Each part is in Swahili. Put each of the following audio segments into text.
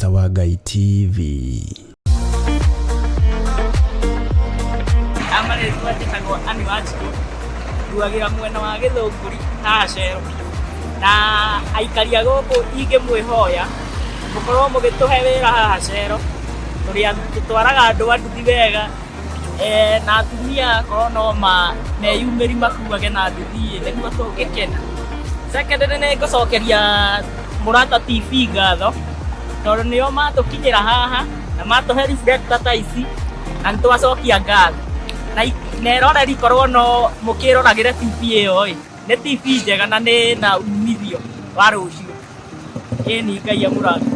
Mũrata wa Ngai TV. Amare twatagwo ani wachiku duagira mwena wa Githunguri haha Cero na aikaria goko ige mwihoya mukorwo mugituhe wira haha Cero turia tutwaraga andu anduthi wega na atumia korwo no meyumĩri makuage na nduthi nĩguo tũngĩkena. Second nĩ ngũcokeria Mũrata TV ngatho tondũ nĩo matũkinyĩra haha na matũhe reflector ta ici na nĩtwacokia ngatho na roreri korwo no mũkĩroragĩre TV ĩyo nĩ TV njega na nĩ na umithio wa rũciũ. Ĩni Ngai amũrathime.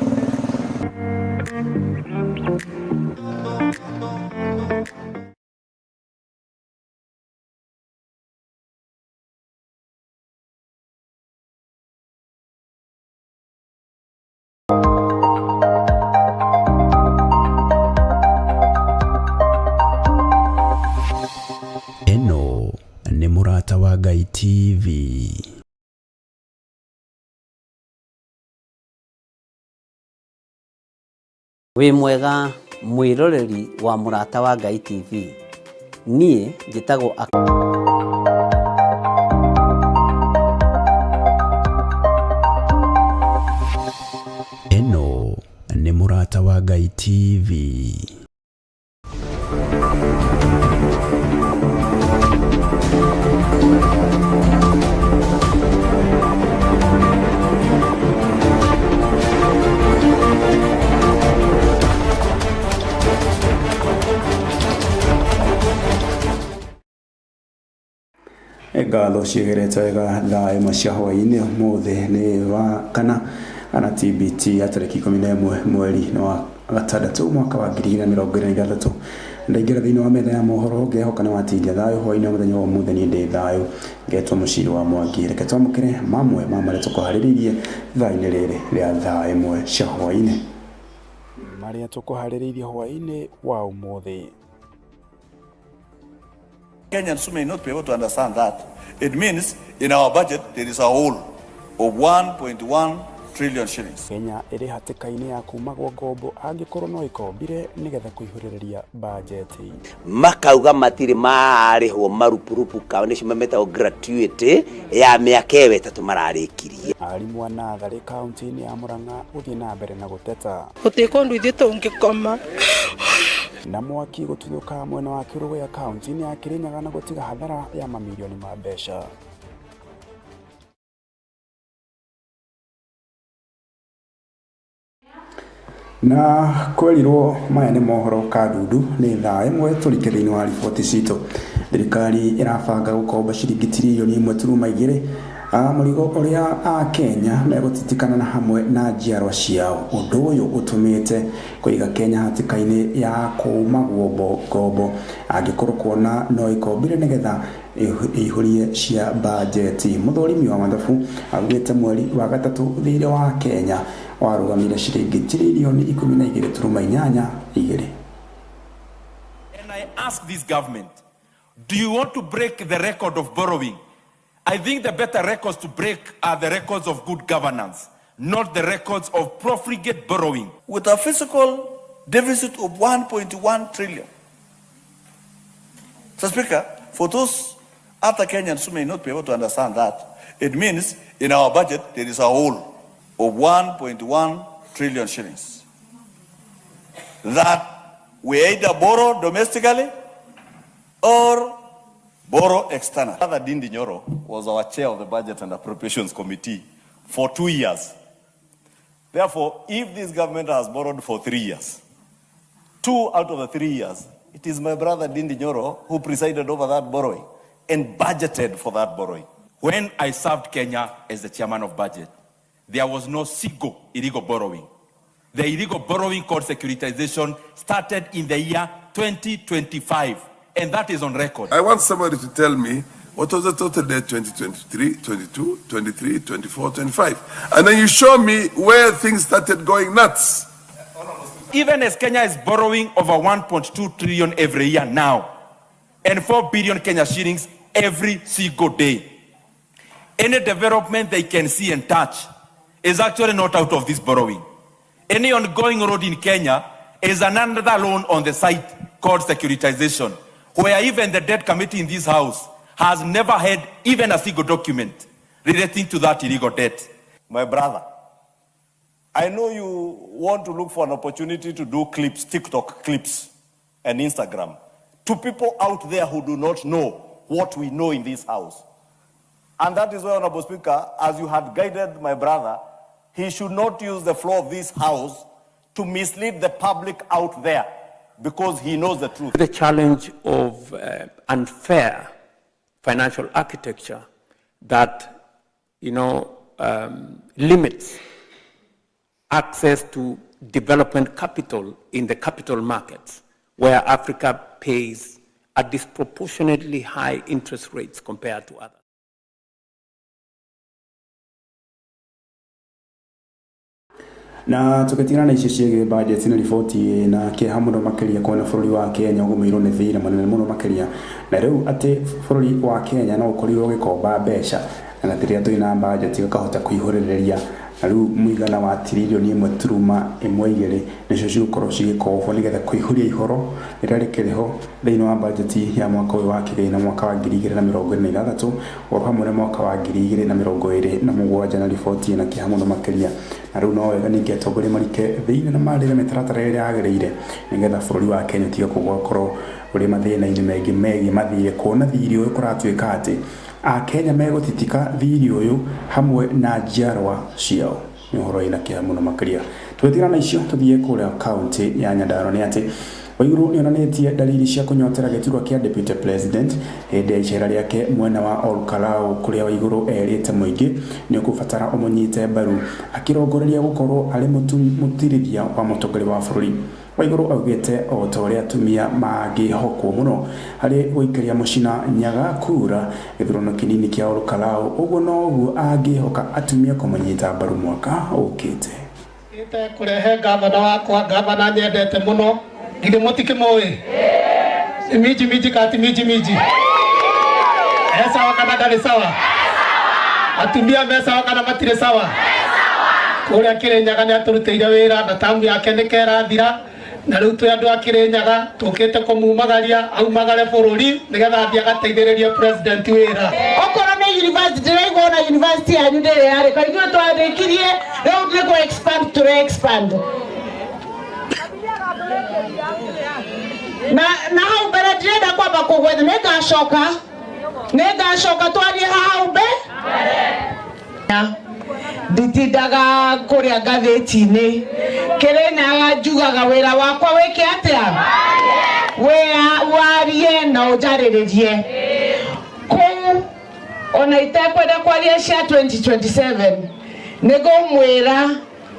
Eno nĩ Mũrata wa Ngai TV. Wĩ mwega mwĩroreri wa Mũrata wa Ngai TV. Niĩ njĩtagwo Eno nĩ Mũrata wa Ngai TV. Ngatho ciegerete wega thaa ĩmwe cia hwaĩ-inĩ ũmũthĩ nĩ wa kana TBT ya tarĩki 11 mweri wa gatandatũ mwaka wa 2023. Ndaingĩra thĩinĩ wa metha ya mohoro ngehoka nĩ watindia thayũ hwaĩ-inĩ mũthenya wa ũmũthĩ niĩ ndĩ thayũ ngetwo mũciri wa Mwangi. Reke twamũkĩre mamwe ma marĩa tũkũharĩrĩirie thaa-inĩ rĩrĩ rĩa thaa ĩmwe cia hwaĩ-inĩ. Marĩa tũkũharĩrĩirie hwaĩ-inĩ wa ũmũthĩ. Kenyans may not be able to understand that. It means in our budget there is a hole of 1.1 trillion shillings. Kenya ĩrĩ hatĩka-inĩ ya kumagwo ngombo angĩkorwo no ĩkombire nĩgetha kũihũrĩrĩria bajeti. Makauga matirĩ marĩhwo marupurupu kao nĩcio mametagwo gratuity ya mĩaka ĩtatũ mararĩkirie. Arimũ a natharĩ kaunti-inĩ ya Murang'a gũthiĩ na mbere na gũteta. Gũtikũndũ ithuĩ tũngĩkoma. Na mwaki gũtuthũka mwena wa Kĩrũgũya kaunti-inĩ ya Kĩrĩnyaga na gũtiga hathara ya mamirioni ma mbeca. Na kwerirwo maya nĩ mohoro kadundu nĩ thaa ĩmwe tũrike thĩinĩ wa riboti citũ. Thirikari ĩrabanga gũkomba ciringi tiririoni 1.2 mũrigo ũrĩa Kenya megũtitikana na hamwe na njiarwa ciao. Ũndũ ũyũ ũtũmĩte kũiga Kenya hatĩka-inĩ ya kumagwo ngombo angĩkorwo kuona no ĩkombire nĩgetha ihũrie cia bajeti. Mũthũrimi wa mathabu augĩte mweri wa gatatũ thirĩ wa Kenya warũgamire ciringi tiririoni 12.82. And I ask this government, do you want to break the record of borrowing? I think the better records to break are the records of good governance, not the records of profligate borrowing. With a fiscal deficit of 1.1 trillion. So Speaker, for those other Kenyans who may not be able to understand that, it means in our budget there is a hole of 1.1 trillion shillings that we either borrow domestically or borrow external. Brother Ndindi Nyoro was our chair of the Budget and Appropriations Committee for 2 years. Therefore, if this government has borrowed for 3 years, 2 out of the 3 years, it is my brother Ndindi Nyoro who presided over that borrowing and budgeted for that borrowing. When I served Kenya as the chairman of budget, there was no single illegal borrowing. The illegal borrowing called securitization started in the year 2025. And that is on record. I want somebody to tell me what was the total debt 2023, 22, 23, 24, 25. And then you show me where things started going nuts. Even as Kenya is borrowing over 1.2 trillion every year now, and 4 billion Kenya shillings every single day. Any development they can see and touch is actually not out of this borrowing. Any ongoing road in Kenya is another loan on the side called securitization, where even the debt committee in this house has never had even a single document relating to that illegal debt. My brother, I know you want to look for an opportunity to do clips, TikTok clips and Instagram, to people out there who do not know what we know in this house. And that is why, Honorable Speaker, as you had guided my brother, he should not use the floor of this house to mislead the public out there, because he knows the truth. The challenge of unfair financial architecture that, limits access to development capital in the capital markets, where Africa pays a disproportionately high interest rates compared to others. Na tukitina na icio ciege budget na riboti na kiha muno makiria kwa bururi wa Kenya gumirwo ni thira manene muno makiria na riu ati bururi wa Kenya no ukorirwo gikomba mbeca na tiria tuina budget gakahota kuihuriria na riu muigana wa trilioni 1.12 nicio ciukorwo cigikobwo nigetha kuihuria ihoro riria rikiriho thiini wa budget ya mwaka uyu wa kigei na mwaka wa 2026 o hamwe na mwaka wa 2027 na riboti na kiha muno makiria na riu no wega ningi atongoria marike thiini na marire mitaratara iria yagereire nigetha bururi wa Kenya tiga kugwakorwo uri mathina-ini mengi megi mathire kuona thiri uyu kuratuika ati a Kenya megutitika thiri uyu hamwe na njiarwa ciao ni horo ina kia muno makiria twetira na icio tuthie kuria county ya Nyandarua ni ati Waiguru ni onanetie dalili cia kunyotera giturwa kia deputy president hende ya icera riake mwena wa Olkalau kuria Waiguru erite muingi ni ukubatara umunyite mbaru akirongoreria gukorwo ari mutirithia wa mutongoria wa bururi. Waiguru augite o toria atumia magihokwo muno hari guikaria mucina nyaga kura githurano kinini kia Olkalau uguo noguo angihoka atumia kumunyita mbaru mwaka ukite ite kurehe gavana wakwa gavana nyendete muno ngire mutike moe miji kati miji esa wakana dali sawa atumia mesa wakana matire sawa kuria Kirinyaga ni aturuteire wira na tamu yake nikera thira na riu twi andu a Kirinyaga tukite kumumagaria aumagare bururi nigetha athia gateithiririe president wira okoro ni university raigo na university ya ndere yari kaigwe twarikirie riu ndiko expand na hau mbere ndirenda kwamba kugwetha nĩngacoka twarie hau mbere nditindaga kuria ngathĩti-inĩ Kirinyaga njugaga wĩra wakwa wĩke atĩa warie na ũnjarĩrĩrie kũu ona itekwenda kwaria cia 2027 nĩngũmwĩra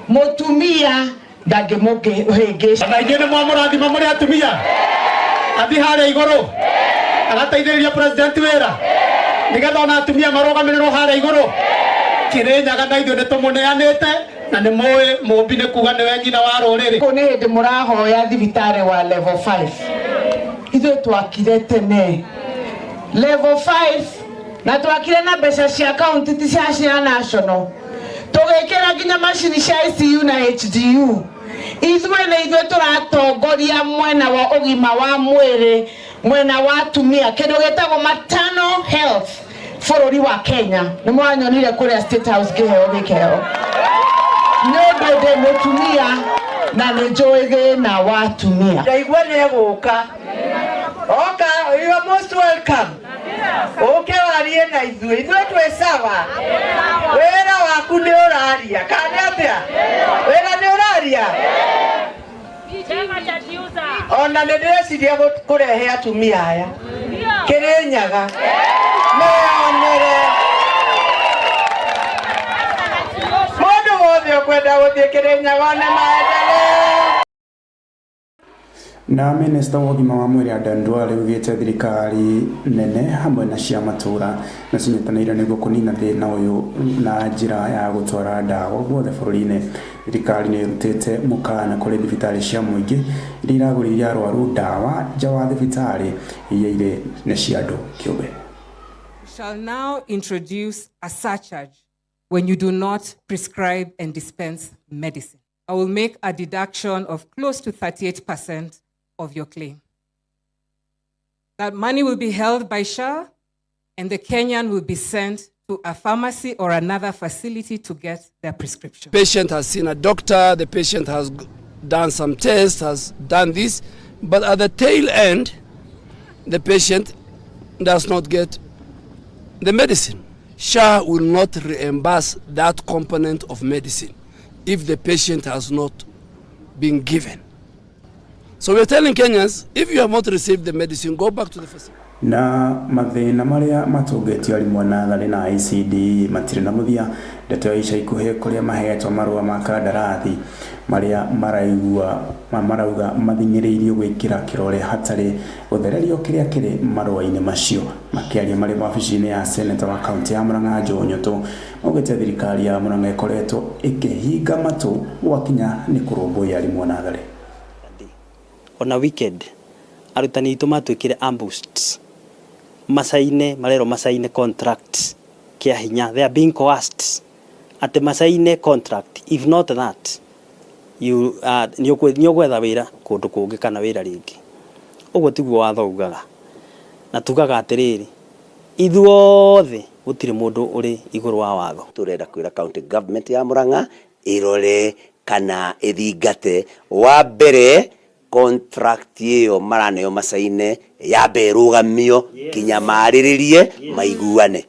mũtumia ndangĩmũhĩngĩca na inyuĩ nĩ mwamũrathima mũrĩ atumia athi harĩa igũrũ agateithĩrĩria president wĩra nigetha ona atumia marogamĩrĩrwo harĩa igũrũ Kirinyaga na ithuĩ nĩtũmũneanĩte na nĩ mũĩ mũmbi nĩ kuga nĩwe nyina wa rũrĩrĩ kũ nĩ hĩndĩ mũrahoya thibitarĩ wa level 5 ithuĩ twakire tene level 5 na twakire na mbeca cia county ti cia national tũgĩkĩra nginya macini cia ICU na HDU ithuĩ na ithuĩ tũratongoria mwena wa ũgima wa mwĩrĩ mwena wa atumia kĩndũ gĩtagwo maternal health bũrũri wa Kenya nĩ mwanyonire kũrĩa State House kĩheo gĩkĩheo nĩ ũndũ ndĩ mũtumia na nĩ njũĩ thĩna wa atumia ndaigua nĩ egũka oka you are most welcome oke warie na ithuĩ twĩ sawa wĩra waku nĩ ũraria kana atĩa wĩra nĩ ũraria ona nĩ ndĩreciria kũrehe atumia aya Kirinyaga nĩonere mũndũ wothe ũkwenda gũthiĩ Kirinyaga nĩ maendelee. Na minista wa ũgima wa mwĩrĩ Adan Duale ugĩte thirikari nene hamwe na cia matũra na cinyitanĩire nĩguo kũnina thĩna ũyũ na njĩra ya gũtwara ndawa guothe bũrũri-inĩ. Thirikari nĩ ĩrutĩte mũkana kũrĩ thibitarĩ cia mũingĩ iria iragũrĩire arwaru ndawa nja wa thibitarĩ iria irĩ nĩ cia andũ kĩũmbe. Shall now introduce a surcharge when you do not prescribe and dispense medicine. I will make a deduction of close to 38% of your claim. That money will be held by SHA, and the Kenyan will be sent to a pharmacy or another facility to get their prescription. Patient has seen a doctor, the patient has done some tests, has done this, but at the tail end, the patient does not get the medicine. SHA will not reimburse that component of medicine if the patient has not been given. So we're telling Kenyans, if you have not received the medicine, go back to the facility. Na mathina maria matũngĩtio arimũ natharĩ na ICD matirĩ na mũthia. Ndeto ica ikuhĩ kũrĩa mahetwo marũa ma kandarathi maria marauga mathingĩrĩirio gwĩkĩra kĩrore hatarĩ gũthererio kĩrĩa kĩrĩ marũa-inĩ macio. Makĩaria marĩ wabici-inĩ ya seneta wa kaunti ya Murang'a Joe Nyoto, maugĩte thirikari ya Murang'a ĩkoretwo ĩkĩhinga matũ gwakinya nĩ kũrũmbũiya arimũ natharĩ. On a weekend, arutani itũ matuĩkire ambushed. Masaine marero masaine contract kia hinya, they are being coerced at the masaine contract. If not that, you nyogwetha wira kundu kungi kana wira ringi. Uguo tiguo watho ugaga. Na tugaga atiriri, ithuothe gutire mundu uri iguru wa watho. Turenda kwira county government ya Murang'a irore kana ithingate wa mbere contract iyo maraneo masaine ya berugamio kinya mariririe maiguane.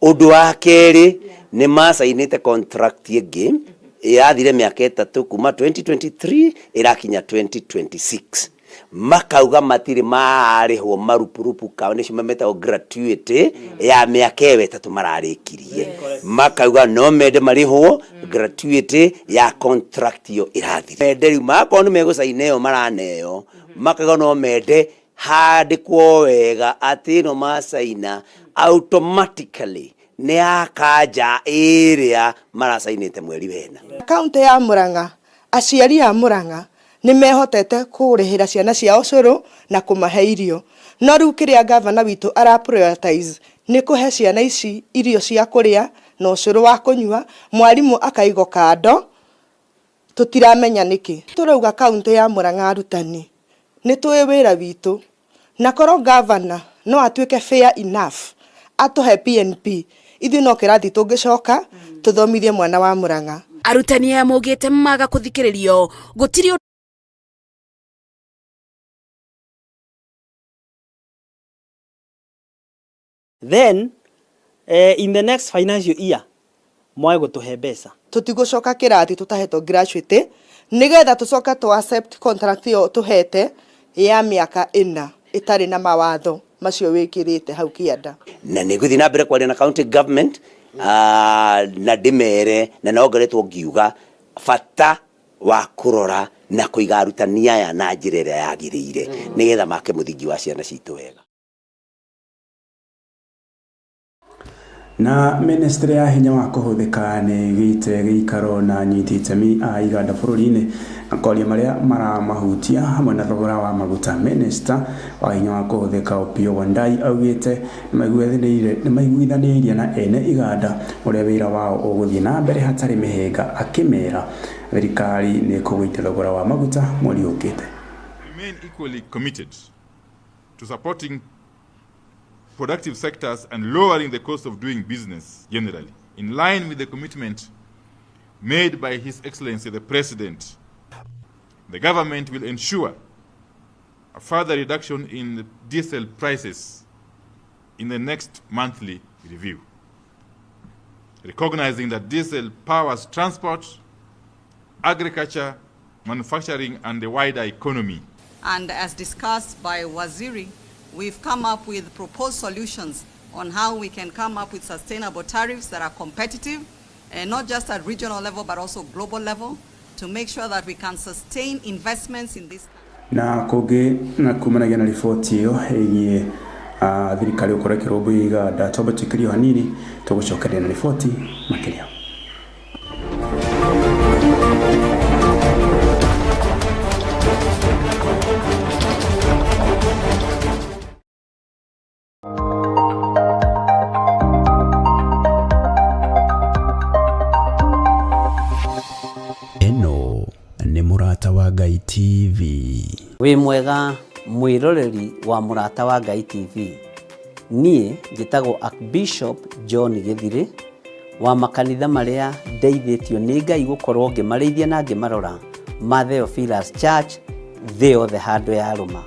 Undu wa keri ni masainite contract ingi yathire miaka 3 kuma 2023 irakinya 2026. Makauga matiri marihwo marupurupu kao nicio memeta gratuity ya miaka 3 mararikirie. Makauga no mende marihwo gratuity ya contract yo irathire. Mende mako no megusaineo maraneo makauga no mende handikwo wega ati no masaina automatically ne akaja area marasainite mweri wena. Kaunti ya Murang'a, aciari a Murang'a ni mehotete kurihira ciana cia ucuru na kumahe irio. No riu kiria gavana witu ara prioritize ni kuhe ciana ici irio cia kuria na ucuru wa kunyua, mwarimu akaigo kando. Tutiramenya niki turauga kaunti ya Murang'a arutani ni tuwe wira witu na koro gavana no atuike fair enough atuhe PNP ithi no kirathi tungicoka tuthomithie mwana wa Murang'a. Arutani ya mugite maga kuthikiririo gutiri. Then in the next financial year mwae gutuhe mbeca tutigucoka kirathi tutahetwo graduate nigetha tucoka to accept contract yo tuhete ya miaka 4 itari na mawatho macio wikirite hau kianda. Na niguthi na mbere kwaria na county government na dimere na nogeretwo ngiuga fata wa kurora na kuiga arutani aya na njira ĩrĩa yagĩrĩire nigetha make muthingi wa ciana citu wega. Na ministry ya hinya wa kuhuthika ni gite gikaro na nyiti itemi a iganda bururi-ini akoria maria maramahutia hamwe na thogora wa maguta. Minister wa hinya wa kuhuthika Opiyo Wandayi augite maiguithanirie na ene iganda uria wira wao uguthie na mbere hatari mihenga, akimera thirikari ni kugwite thogora wa maguta mweri ukite. Remain equally committed to supporting productive sectors and lowering the cost of doing business generally, in line with the commitment made by His Excellency the President. The government will ensure a further reduction in the diesel prices in the next monthly review, recognizing that diesel powers transport, agriculture, manufacturing, and the wider economy. And as discussed by Waziri, we've come up with proposed solutions on how we can come up with sustainable tariffs that are competitive, and not just at regional level, but also global level, to make sure that we can sustain investments in this. Na kuge na kumanagia na ripoti hiyo yenye thirikari ukorekero buiga datoba tukirio hanini tugucokeria na ripoti makiria. Eno nĩ Mũrata wa Ngai TV. Wĩ mwega mwĩroreri wa Mũrata wa Ngai TV. Niĩ njĩtagwo Archbishop John Gĩthirĩ wa makanitha marĩa ndeithĩtio nĩ Ngai gũkorwo ngĩmarĩithia na ngĩmarora ma Theophilus Church thĩ yothe handũ ya Rũma.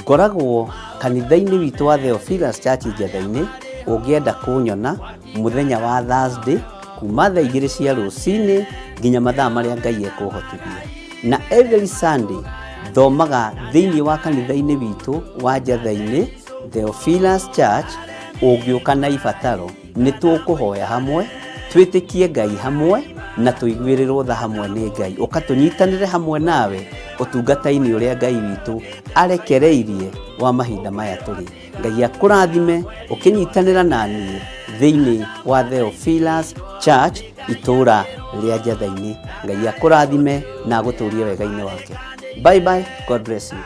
Ngoragwo kanitha-inĩ witũ wa Theophilus Church Njatha-inĩ. Ũngĩenda kũnyona mũthenya wa Thursday kuma thaa 2 cia rũcinĩ nginya mathaa marĩa Ngai ekũhotithia. Na every Sunday thomaga thĩinĩ wa kanitha-inĩ witũ wa Njatha-inĩ Theophilus Church. Ũngĩũka na ibataro nĩ tũkũhoya hamwe, twĩtĩkie Ngai hamwe na tũiguĩrĩrwo tha hamwe nĩ Ngai. Ũkatũnyitanĩre hamwe nawe ũtungata-inĩ ũrĩa Ngai witũ arekereirie wa mahinda maya tũrĩ. Ngai akũrathime ũkĩnyitanĩra na niĩ thĩinĩ wa Theophilus Church itũra rĩa Njatha-inĩ. Ngai akũrathime na agũtũrie wega-inĩ wake. Bye bye. God bless you.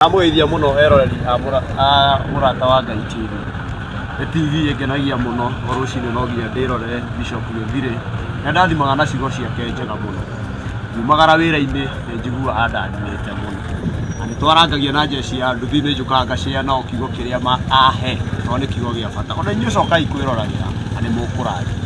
Amũgeithia mũno eroreri a Mũrata wa Ngai TV. TV ĩngenagia mũno rũcinĩ no nginya ndĩrorere Bishop Gĩthirĩ. Na ndathimaga na ciugo ciake njega mũno. Nyumagara wĩra-inĩ njiguaga andanĩte mũno. Na nĩtwarangagia na njeci ya nduthi nĩ njũkaga ngacĩa nao kiugo kĩrĩa ahe. No nĩ kiugo gĩa bata. Ona inyuĩ cokai kwĩroragĩra na nĩ mũkũrathia.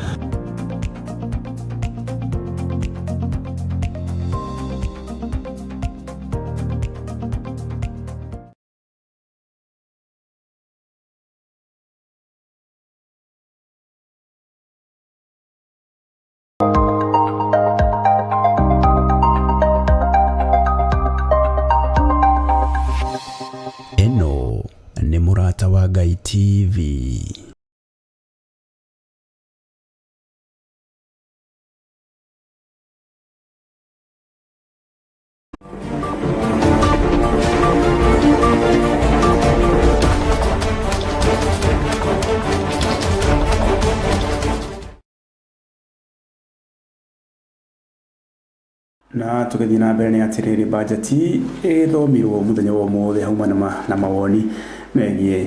Eno nĩ Mũrata wa Ngai TV. Na tũgĩthiĩ na mbere nĩ atĩrĩrĩ bajeti ĩthomirwo mũthenya wa ũmũthĩ hauma na mawoni megiĩ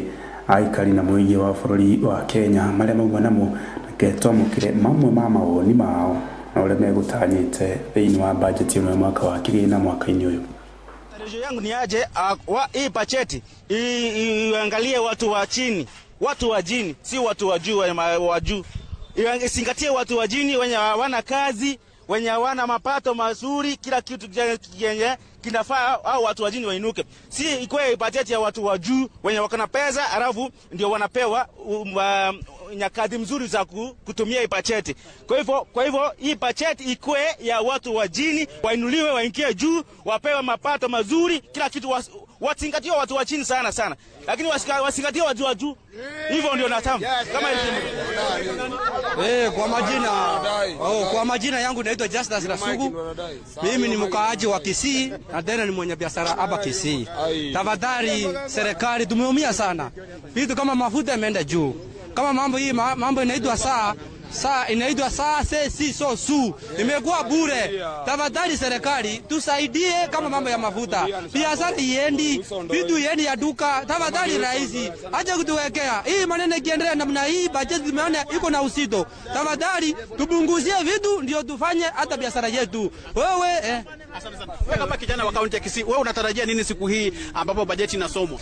aikari na mũingĩ wa bũrũri wa Kenya marĩa mauma namo nake twamũkĩre mamwe ma mawoni mao na ũrĩa megũtanyĩte thĩinĩ wa bajeti ĩno ya mwaka wa kĩgĩna mwaka-inĩ ũyũ. Tarajio yangu ni aje hii bajeti iangalie watu wa chini, watu wa chini, si watu wa juu wa juu. Isingatie watu wa chini wenye hawana kazi, wenye hawana mapato mazuri, kila kitu yenye kinafaa au watu wa chini wainuke. Si ikuwe bajeti ya watu wa juu wenye wakana pesa alafu ndio wanapewa nyakati mzuri za kutumia hii bajeti. Kwa hivyo hii bajeti ikuwe ya watu wa chini, wainuliwe, waingie juu, wapewe mapato mazuri, kila kitu wasingatie watu wa chini sana sana. Lakini wasingatie watu wa juu. Hivyo ndio natamu. Kama kwa majina yangu naitwa Justus Rasugu. Mimi ni mkaaji wa Kisii na tena ni mwenye biashara hapa Kisii. Tafadhali serikali tumeumia sana. Vitu kama mafuta yameenda juu. Kama mambo inaitwa inaitwa si so su. Imekuwa bure. Tafadhali serikali tusaidie kama mambo ya mafuta. Biashara iendi, vitu iendi ya duka. Tafadhali rais, acha kutuwekea. Hii maneno ikiendelea namna hii bajeti tumeona iko na usito. Tafadhali tupunguzie vitu ndio tufanye hata biashara yetu. Wewe kama kijana wa kaunti ya Kisii, wewe unatarajia nini siku hii ambapo bajeti inasomwa?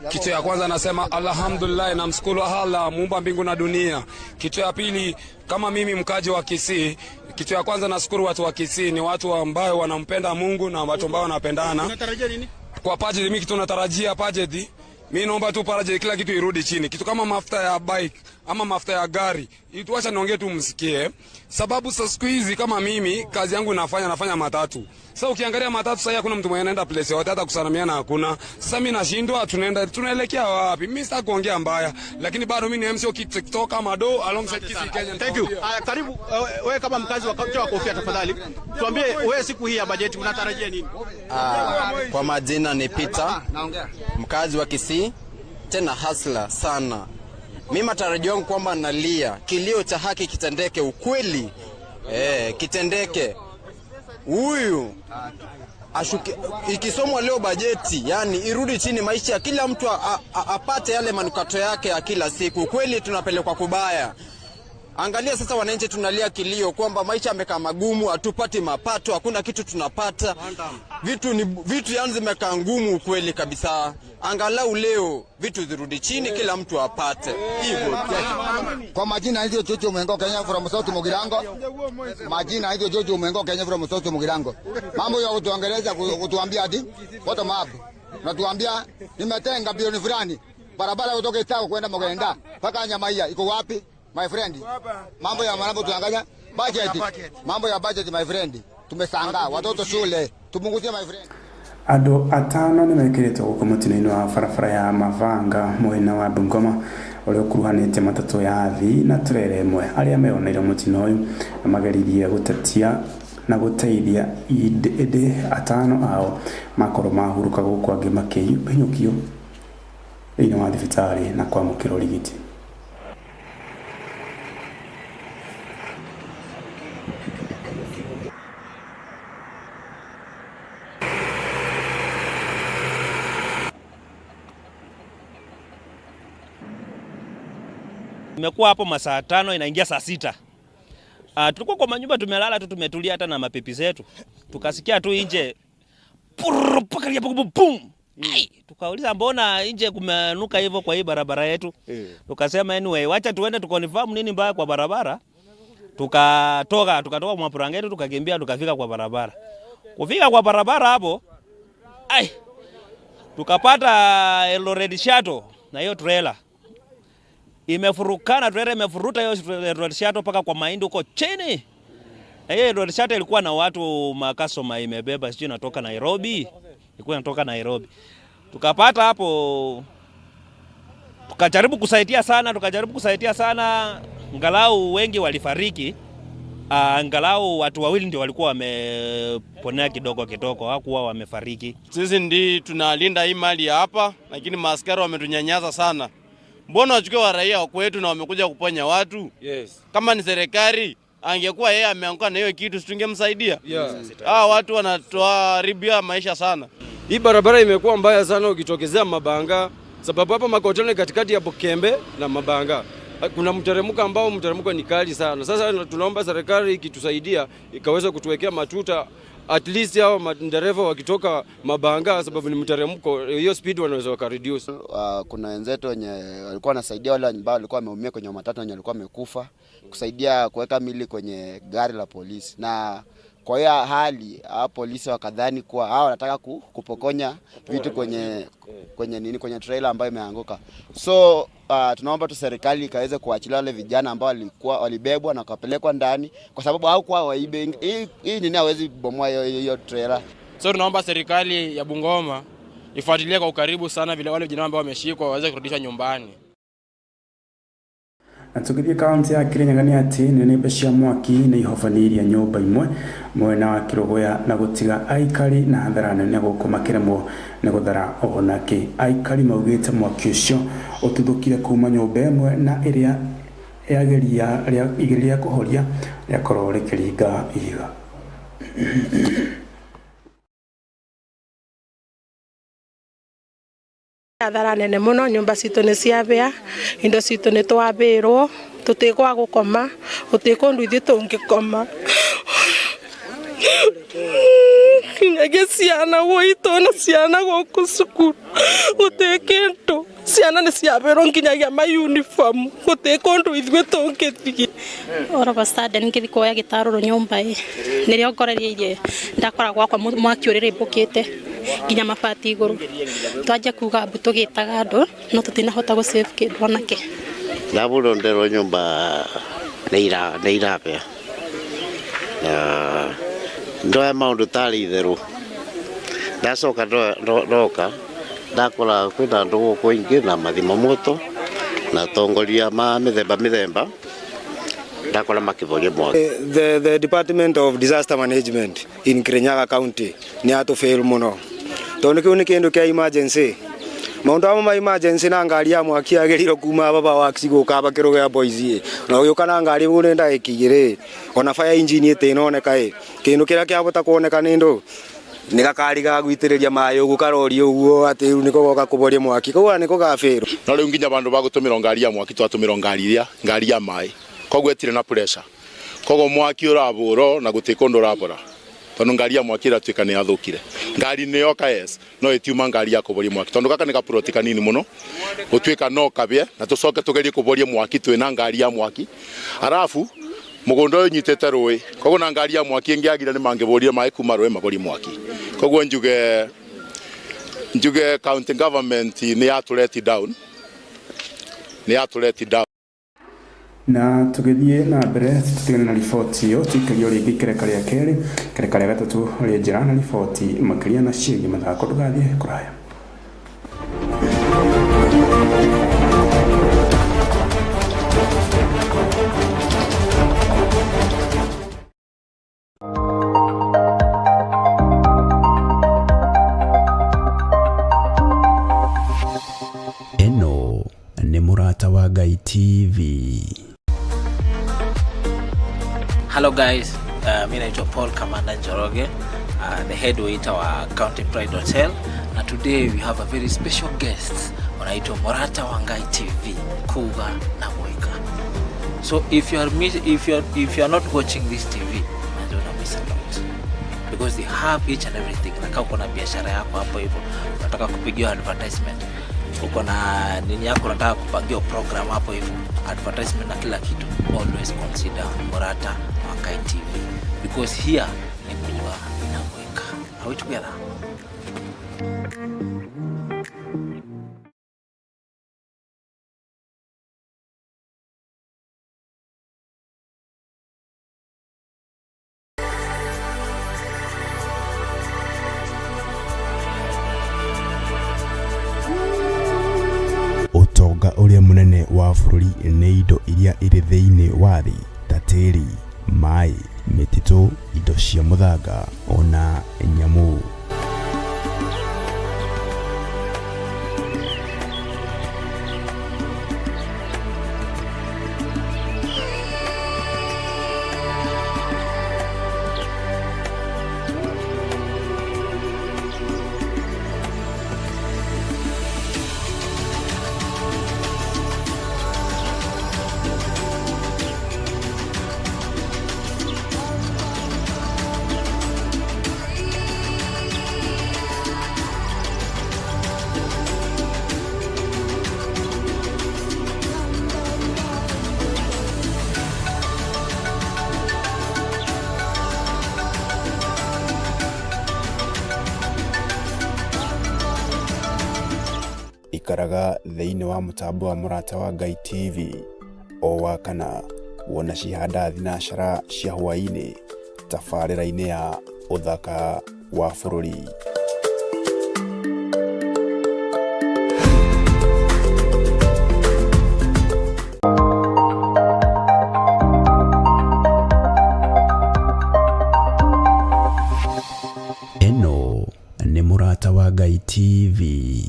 Kitu ya kwanza nasema alhamdulillah, namshukuru Allah muumba mbingu na dunia. Kitu ya pili, kama mimi mkaji wa Kisii, kitu ya kwanza nashukuru watu wa Kisii ni watu ambao wanampenda Mungu na watu ambao wanapendana. Unatarajia nini? Kwa bajeti mimi kitu natarajia bajeti, mimi naomba tu bajeti kila kitu irudi chini. Kitu kama mafuta ya bike ama mafuta ya gari, tuacha niongee tu msikie. Sababu sasa siku hizi kama mimi kazi yangu nafanya matatu. Sasa ukiangalia matatu sasa hakuna mtu mwenye anaenda place yote, hata kusalimiana hakuna. Sasa mimi nashindwa tunaelekea wapi? Mimi sitaki kuongea mbaya, lakini bado mimi ni MC TikTok kama do alongside Kisii Kenya. Thank you. Karibu wewe kama mkazi wa kaunti wa Kofia, tafadhali tuambie wewe siku hii ya bajeti unatarajia nini? Kwa majina ni Peter, mkazi wa Kisii, tena hustler sana. Mimi matarajio yangu kwamba nalia kilio cha haki kitendeke, ukweli kitendeke. Huyu ikisomwa leo bajeti, yani irudi chini, maisha ya kila mtu apate yale manukato yake ya kila siku. Kweli tunapelekwa kubaya. Angalia sasa wananchi tunalia kilio kwamba maisha yamekaa magumu, hatupati mapato, hakuna kitu tunapata. Vitu yani zimekaa ngumu kweli kabisa. Angalau leo vitu zirudi chini, kila mtu apate. Hivyo. Kwa majina hizo Jojo Mwengo Kenya from South Mugirango. Majina hizo Jojo Mwengo Kenya from South Mugirango. Mambo ya kutuongeleza kutuambia ati bottom up. Natuambia nimetenga bilioni fulani. Barabara kutoka Itao kwenda Mogenda mpaka Nyamaia iko wapi? My friend, mambo ya manabo tuanganya budget. Mambo ya budget my friend. Tumesanga watoto shule. Tupunguzie my friend. Ado atano nimekiretwo guko mutino wa farafara ya Mavanga mwena wa Bungoma ule okuruhanite matatu ya athi na turere mwe aria meoneire mutino uyu amageririe gutatia na guteithia ide atano ao makoro mahuruka guko angi makinyukio ino wa thibitari na kwamukira urigiti. Tumekuwa hapo masaa 5 inaingia saa 6. Tulikuwa kwa manyumba tumelala tu, tumetulia hata na mapipi zetu. Tukasikia tu nje pakaria pum. Tukauliza mbona nje kumenuka hivyo kwa hii barabara yetu? Tukasema anyway wacha tuende tukonfirm nini mbaya kwa barabara. Tukatoka mwapurange yetu tukakimbia tukafika kwa barabara. Kufika kwa barabara hapo tukapata Eldoret Shuttle na hiyo trailer imefurukana, trailer imefuruta hiyo Eldoret Shuttle paka kwa mahindi huko chini. Na hiyo Eldoret Shuttle ilikuwa na watu makasoma imebeba, sio inatoka Nairobi. Ilikuwa inatoka Nairobi. Tukapata hapo tukajaribu kusaidia sana, angalau wengi walifariki. Angalau watu wawili ndio walikuwa wameponea kidogo, hawakuwa wamefariki. Sisi ndi tunalinda hii mali hapa, lakini maaskari wametunyanyasa sana. Mbona wachukue wa raia kwetu na wamekuja kuponya watu? Yes. Kama ni serikali, angekuwa yeye ameanguka na hiyo kitu tungemsaidia. Watu wanatoa ribia maisha sana. Hii barabara imekuwa mbaya sana ukitokezea Mabanga, sababu hapa makotoni katikati ya Bukembe na Mabanga kuna mteremko ni kali sana. Sasa tunaomba serikali ikitusaidia ikaweza kutuwekea matuta at least hao madereva wakitoka Mabanga, sababu ni mteremko, hiyo speed wanaweza wakareduce. Kuna wenzetu wenye walikuwa wanasaidia wale ambao walikuwa wameumia kwenye matatu, wenye walikuwa wamekufa, kusaidia kuweka mili kwenye gari la polisi. Na kwa hiyo hali polisi wakadhani kuwa hao wanataka kupokonya vitu kwenye trailer ambayo imeanguka. So tunaomba tu serikali ikaweze kuachilia wale vijana ambao walibebwa na kupelekwa ndani, kwa sababu hawakuwa waibe. Hii nini hawezi bomoa hiyo trailer. So tunaomba serikali ya Bungoma ifuatilie kwa ukaribu sana vile wale vijana ambao wameshikwa waweze kurudishwa nyumbani. Natukirie kaunti ya Kirinyaga ni ati nene cia mwaki ni ihofaniria nyumba imwe mwena wa Kirogoya na gutiga aikari na hathara nene guku makiremwo ni guthara onake. Aikari maugite mwaki ucio ututhukire kuma nyumba imwe na iria igeria kuhoria yakorwo rikiringa ihiga. Athara nene muno, nyumba citu ni ciabia, indo citu ni twabirwo, tutikwa gukoma, utikundu ithi tungikoma. Kinyagia ciana gwitu na ciana guku cukuru, gutikindu ciana ni ciabirwo nginyagia ma uniform, gutikundu ithi tungithie. Ora stade ngithi kuoya gitaruru nyumba nirio ngorerie ndakora gwakwa mwaki urire mbukite ginya mabati iguru twaje kuga mbuto gitaga andu no tutinahota gu save kindu onake ndaburo ndero nyumba neira pe ndoya maundu tari itheru ndacoka ndoka ndakora kwina ndugu kuingi na mathimo moto na tongoria ma mithemba ndakora makivoria mwaki. The Department of Disaster Management in Kirinyaga County ni atu fail muno tondu kiu ni kindu kia emergency. Maundu ma emergency na ngari ya mwaki ageriro kuma baba wa Kiguka Kirogoya boys na uyu kana ngari uri ndagikigire ona fire engine ite inoneka kindu kiria kia bota kuoneka ni ndu ni gakari ga gwitiriria mayo gukarori uguo ati niko goka kuboria mwaki koguo niko gafiro no riu nginya bandu bagutumira ngari ya mwaki twatumira ngari ya mai koguo etire na pressure koguo mwaki uraburo na gutikondo urabura tondu ngari ya mwaki iratuika ni athukire ngari ni yoka yes no etiuma ngari ya kuboria mwaki tondu gaka ni ka proti kanini muno gutuika no kabie na tucoke tugerie kuboria mwaki twina ngari ya mwaki arafu mugondo uyu nyitete rui koguo na ngari ya mwaki ngiagira ni mangiboria mai kuma rui mabori mwaki koguo njuge county government ni atuleti down na tugithie na mbere tutigane na riboti yo tuikario ringi kereka ria keri kereka ria gatatu ria njira na riboti makiria na ciĩgiĩ mathako tugathie kuraya. Eno ni Murata wa Ngai TV. Hello guys, mimi naitwa Paul Kamanda Njoroge, the head waiter wa County Pride Hotel, and today we have a very special guest wanaitwa Murata wa Ngai TV, Kuga na Moika. So if you are not watching this TV, don't miss a lot, because they have each and everything. Na kama uko na biashara yako hapo hivyo unataka kupigia advertisement, uko na nini yako unataka kupangia program hapo hivyo, advertisement na kila kitu, always consider Murata wa Ngai TV, because here ni Kuga na Moika. Are we together? Utonga uria munene wa bururi ni indo iria iri thiini wa thi ta tiri, mai, mititu, indo cia muthanga ona nyamu. Ikaraga thiini wa mutambo wa Murata wa Ngai TV o wakana wona cihanda thinashara cia hwaini tabarĩra-inĩ ya uthaka wa bururi. Eno ni Murata wa Ngai TV.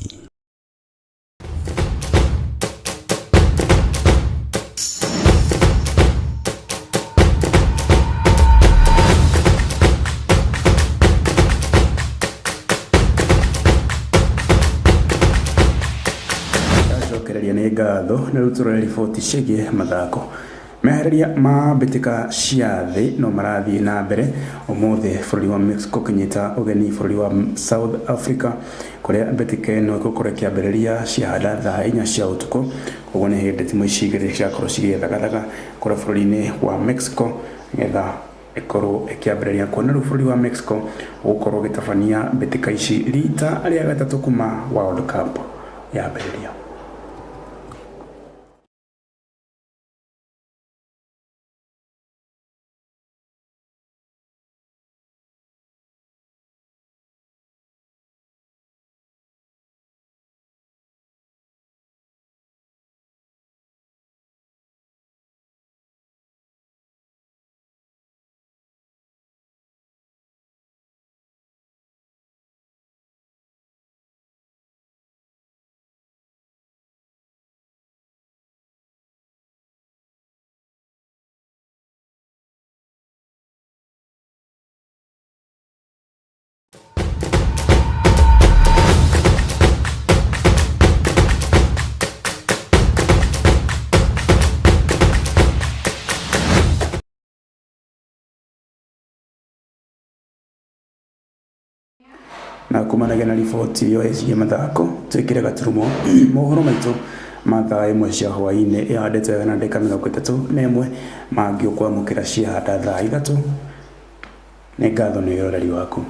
Cokereria nĩ ngatho nĩ rutũrũra riboti ciĩgiĩ mathako. Mehereria ma mbĩtĩka cia thĩ no marathiĩ na mbere ũmũthĩ bũrũri wa Mexico kĩnyita ũgeni bũrũri wa South Africa, kũrĩa mbĩtĩka ĩno ĩgũkorwo ĩkĩambĩrĩria ciahanda thaa 4 cia ũtukũ. Koguo nĩ hĩndĩ timu ici igĩrĩ cigakorwo cigĩthagathaka kũrĩa bũrũri-inĩ wa Mexico nĩgetha ĩkorwo ĩkĩambĩrĩria kuona rĩu bũrũri wa Mexico ũgũkorwo ũgĩtabania mbĩtĩka ici rita rĩa gatatũ kuma World Cup yambĩrĩria. na kumanagia na riboti iyo ecirie mathako twikire gaturumo mohoro maitu mathaa imwe cia hwaini yandete wega na ndeka 31 mangi ukwamukira cia hada thaa 3 nĩ ngatho nĩ ũrori waku.